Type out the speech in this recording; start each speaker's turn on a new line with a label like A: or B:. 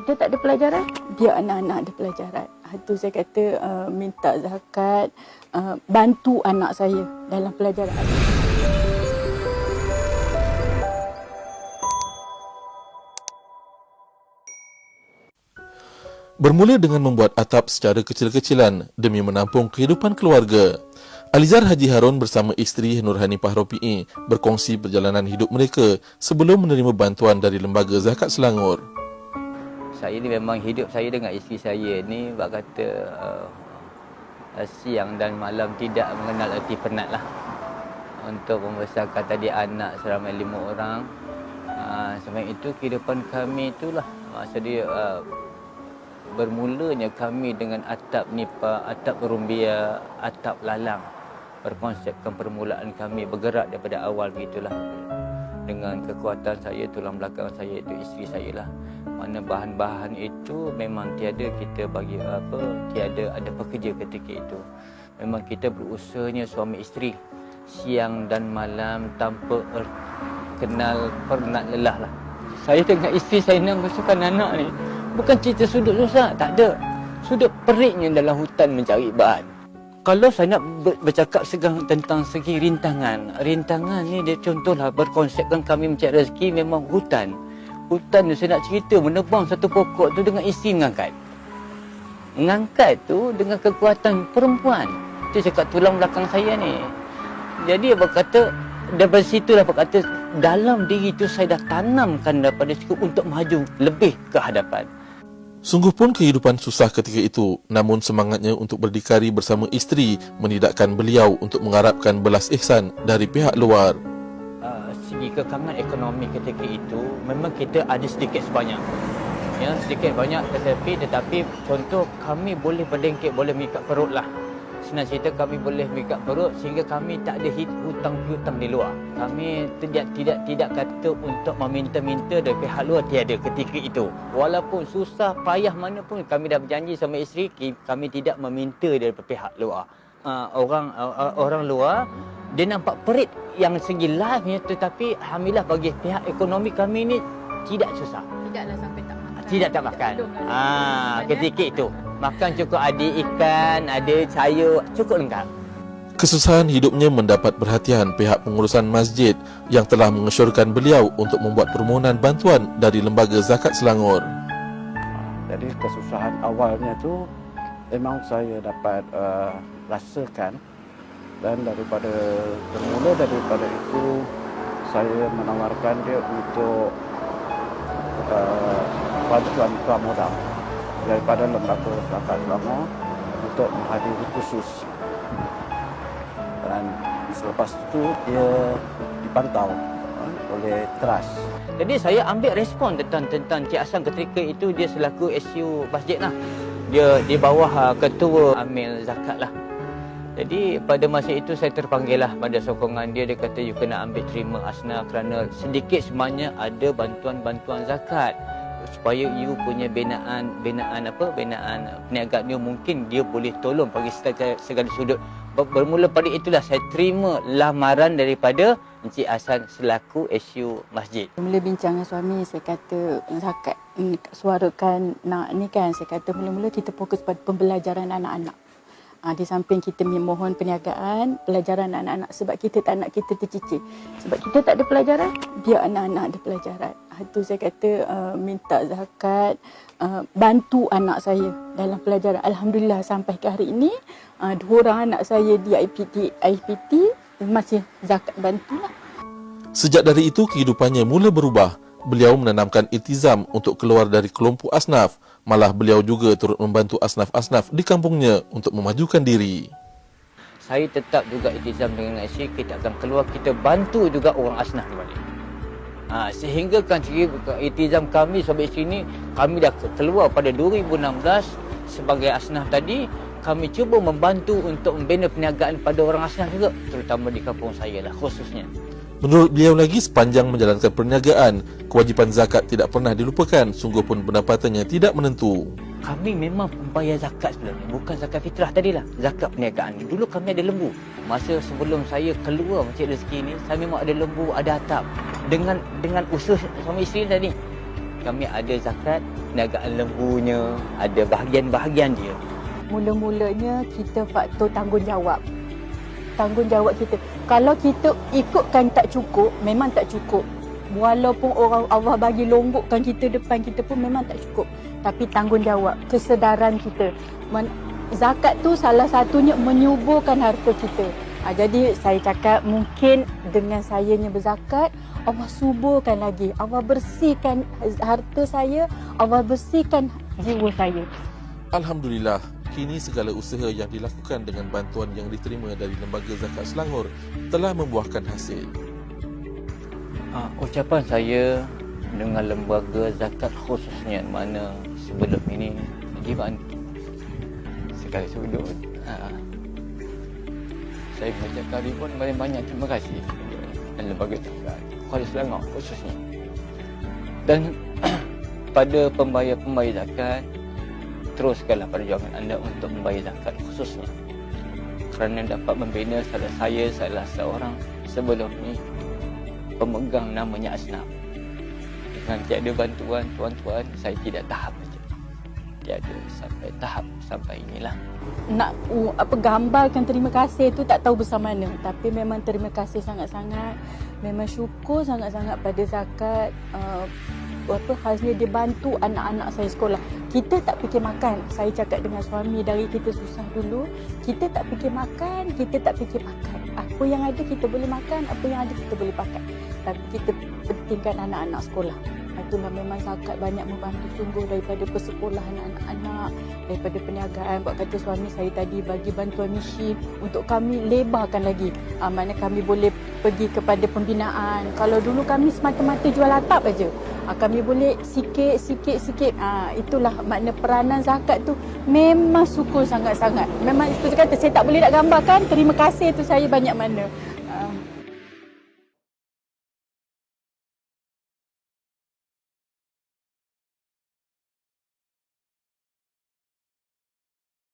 A: kita tak ada pelajaran, biar anak-anak ada pelajaran. Itu saya kata minta zakat, bantu anak saya dalam pelajaran.
B: Bermula dengan membuat atap secara kecil-kecilan demi menampung kehidupan keluarga, Alizar Haji Harun bersama isteri Nur Hanifah Rofi'i berkongsi perjalanan hidup mereka sebelum menerima bantuan dari Lembaga Zakat Selangor.
C: Saya ni memang hidup saya dengan isteri saya ni bak kata siang dan malam tidak mengenal erti penat lah. Untuk membesarkan tadi anak seramai 5 orang. Selain itu kehidupan kami itulah maksud dia bermulanya kami dengan atap nipa, atap rumbia, atap lalang. Berkonsepkan permulaan kami bergerak daripada awal begitulah. Dengan kekuatan saya, tulang belakang saya itu isteri saya lah. Mana bahan-bahan itu memang tiada kita bagi tiada ada pekerja ketika itu. Memang kita berusahanya suami isteri siang dan malam tanpa kenal pernah lelah lah. Saya dengan isteri saya nak besarkan anak ni bukan cerita sudut susah, tak ada. Sudut periknya dalam hutan mencari bahan. Kalau saya nak bercakap sekarang tentang segi rintangan. Rintangan ni dia contohlah berkonsepkan kami mencari rezeki memang hutan. Hutan ni saya nak cerita menebang satu pokok tu dengan isteri mengangkat. Mengangkat tu dengan kekuatan perempuan. Itu cakap tulang belakang saya ni. Jadi apa kata daripada situlah apa kata dalam diri tu saya dah tanamkan daripada cukup untuk maju lebih ke hadapan.
B: Sungguh pun kehidupan susah ketika itu, namun semangatnya untuk berdikari bersama isteri menidakkan beliau untuk mengharapkan belas ihsan dari pihak luar.
C: Segi kekangan ekonomi ketika itu memang kita ada sedikit sebanyak. Ya, sedikit banyak tetapi contoh kami boleh berdengkit, boleh mengikat perut lah. Senang cerita kami boleh mengikat perut sehingga kami tak ada hutang-hutang di luar. Kami tidak kata untuk meminta-minta dari pihak luar, tiada ketika itu. Walaupun susah payah mana pun kami dah berjanji sama isteri kami tidak meminta dari pihak luar. Orang luar dia nampak perit yang segi live tetapi alhamdulillah bagi pihak ekonomi kami ni tidak susah.
A: Tidaklah sampai tak makan.
C: Tidak tak makan. Ketika itu makan cukup, ada ikan, ada sayur, cukup lengkap.
B: Kesusahan hidupnya mendapat perhatian pihak pengurusan masjid yang telah mengesyorkan beliau untuk membuat permohonan bantuan dari Lembaga Zakat Selangor.
D: Jadi kesusahan awalnya tu memang saya dapat rasakan, dan bermula daripada itu saya menawarkan dia untuk bantuan pramodal daripada Lembaga Zakat Selangor untuk menghadiri khusus, dan selepas itu dia dipantau oleh trust.
C: Jadi saya ambil respon tentang Cik Hassan ketika itu dia selaku SU masjid lah. Dia di bawah ketua amil zakat lah. Jadi pada masa itu saya terpanggil lah pada sokongan dia. Dia kata you kena ambil terima asnaf kerana sedikit sebanyak ada bantuan zakat. Supaya you punya binaan perniagaan you mungkin dia boleh tolong bagi segala sudut. Bermula pada itulah saya terima lamaran daripada Encik Hassan selaku SU masjid.
A: Mula bincang dengan suami, saya kata zakat suarakan nak ni kan, saya kata mula-mula kita fokus pada pembelajaran anak-anak. Di samping kita memohon perniagaan, pelajaran anak-anak sebab kita tak nak kita tercicir. Sebab kita tak ada pelajaran, biar anak-anak ada pelajaran. Itu saya kata minta zakat, bantu anak saya dalam pelajaran. Alhamdulillah sampai ke hari ini, 2 orang anak saya di IPT masih zakat bantulah.
B: Sejak dari itu kehidupannya mula berubah. Beliau menanamkan iltizam untuk keluar dari kelompok asnaf. Malah beliau juga turut membantu asnaf-asnaf di kampungnya untuk memajukan diri.
C: Saya tetap juga iltizam dengan isteri, kita akan keluar, kita bantu juga orang asnaf di balik. Sehingga kan iltizam kami sampai sini, kami dah keluar pada 2016 sebagai asnaf tadi. Kami cuba membantu untuk membina perniagaan pada orang asnaf juga, terutama di kampung saya lah khususnya.
B: Menurut beliau lagi, sepanjang menjalankan perniagaan, kewajipan zakat tidak pernah dilupakan, sungguh pun pendapatannya tidak menentu.
C: Kami memang membayar zakat sebenarnya, bukan zakat fitrah tadilah, zakat perniagaan. Dulu kami ada lembu. Masa sebelum saya keluar mencari rezeki ni, saya memang ada lembu, ada atap. Dengan usaha suami isteri tadi, kami ada zakat, perniagaan lembunya, ada bahagian-bahagian dia.
A: Mula-mulanya kita faktor tanggungjawab. Tanggungjawab kita. Kalau kita ikutkan tak cukup, memang tak cukup. Walaupun orang Allah bagi lombokkan kita depan kita pun memang tak cukup. Tapi tanggungjawab, kesedaran kita. Zakat tu salah satunya menyuburkan harta kita. Jadi saya cakap mungkin dengan sayanya berzakat, Allah suburkan lagi. Allah bersihkan harta saya, Allah bersihkan jiwa saya.
B: Alhamdulillah, kini segala usaha yang dilakukan dengan bantuan yang diterima dari Lembaga Zakat Selangor telah membuahkan hasil.
C: Ucapan saya dengan lembaga zakat khususnya mana sebelum ini dibantu sekali sudut. Saya mengucapkan ribuan banyak terima kasih dan lembaga zakat Kuala Selangor khususnya. Dan pada pembayar-pembayar zakat, teruskanlah perjuangan anda untuk membayar zakat khususnya. Kerana dapat membina salah seorang sebelum ni pemegang namanya Asnaf. Dengan tiada bantuan tuan-tuan, saya tidak tahap saja. Tiada sampai tahap sampai inilah.
A: Nak gambarkan terima kasih tu tak tahu bersama mana, tapi memang terima kasih sangat-sangat, memang syukur sangat-sangat pada zakat. Khasnya dia bantu anak-anak saya sekolah. Kita tak fikir makan. Saya cakap dengan suami, dari kita susah dulu, kita tak fikir makan, kita tak fikir pakai. Apa yang ada kita boleh makan, apa yang ada kita boleh pakai. Tapi kita pentingkan anak-anak sekolah. Itulah memang zakat banyak membantu sungguh, daripada persekolahan anak-anak, daripada perniagaan. Buat kata suami saya tadi bagi bantuan mesin untuk kami lebarkan lagi. Mana kami boleh pergi kepada pembinaan. Kalau dulu kami semata-mata jual atap aja. Kami boleh sikit. Itulah makna peranan zakat tu. Memang syukur sangat-sangat. Memang itu kata saya tak boleh nak gambarkan terima kasih tu saya banyak mana.